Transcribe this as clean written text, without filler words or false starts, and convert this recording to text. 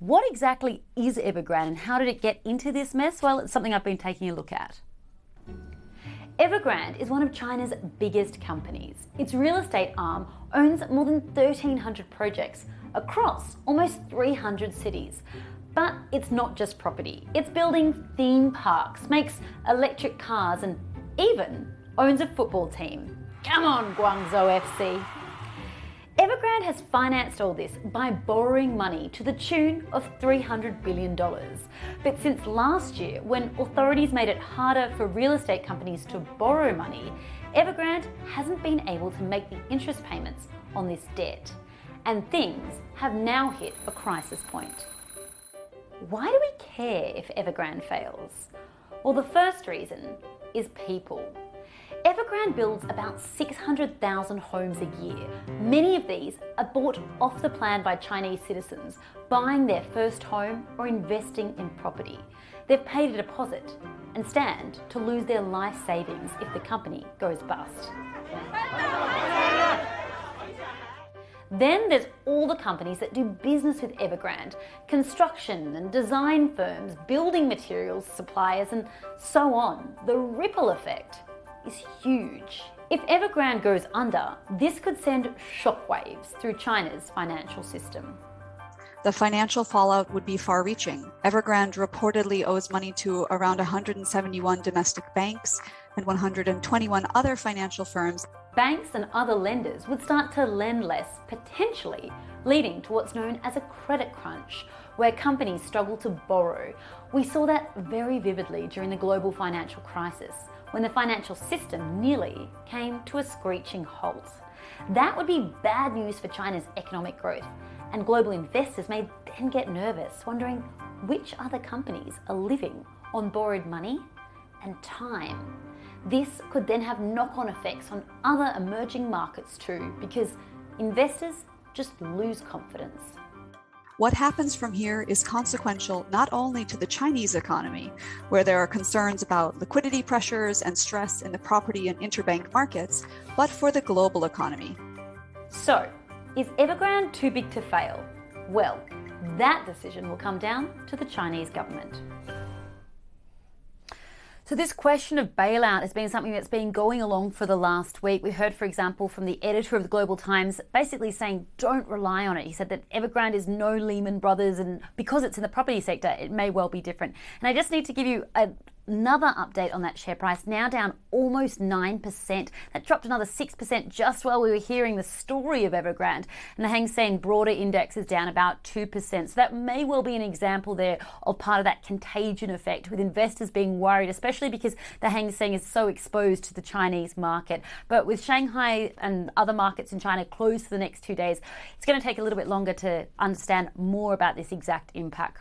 What exactly is Evergrande and how did it get into this mess? Well, it's something I've been taking a look at. Evergrande is one of China's biggest companies. Its real estate arm owns more than 1,300 projects across almost 300 cities. But it's not just property. It's building theme parks, makes electric cars, and even owns a football team. Come on, Guangzhou FC. Evergrande has financed all this by borrowing money to the tune of $300 billion. But since last year, when authorities made it harder for real estate companies to borrow money, Evergrande hasn't been able to make the interest payments on this debt. And things have now hit a crisis point. Why do we care if Evergrande fails? Well, the first reason is people. Evergrande builds about 600,000 homes a year. Many of these are bought off the plan by Chinese citizens, buying their first home or investing in property. They've paid a deposit and stand to lose their life savings if the company goes bust. Then there's all the companies that do business with Evergrande, construction and design firms, building materials suppliers, and so on. The ripple effect is huge. If Evergrande goes under, this could send shockwaves through China's financial system. The financial fallout would be far-reaching. Evergrande reportedly owes money to around 171 domestic banks and 121 other financial firms. Banks and other lenders would start to lend less, potentially leading to what's known as a credit crunch, where companies struggle to borrow. We saw that very vividly during the global financial crisis, when the financial system nearly came to a screeching halt. That would be bad news for China's economic growth, and global investors may then get nervous, wondering which other companies are living on borrowed money and time. This could then have knock-on effects on other emerging markets too, because investors just lose confidence. What happens from here is consequential not only to the Chinese economy, where there are concerns about liquidity pressures and stress in the property and interbank markets, but for the global economy. So, is Evergrande too big to fail? Well, that decision will come down to the Chinese government. So this question of bailout has been something that's been going along for the last week. We heard, for example, from the editor of the Global Times basically saying don't rely on it. He said that Evergrande is no Lehman Brothers, and because it's in the property sector, it may well be different. And I just need to give you another update on that share price, now down almost 9%. That dropped another 6% just while we were hearing the story of Evergrande. And the Hang Seng broader index is down about 2%. So that may well be an example there of part of that contagion effect, with investors being worried, especially because the Hang Seng is so exposed to the Chinese market. But with Shanghai and other markets in China closed for the next 2 days, it's going to take a little bit longer to understand more about this exact impact.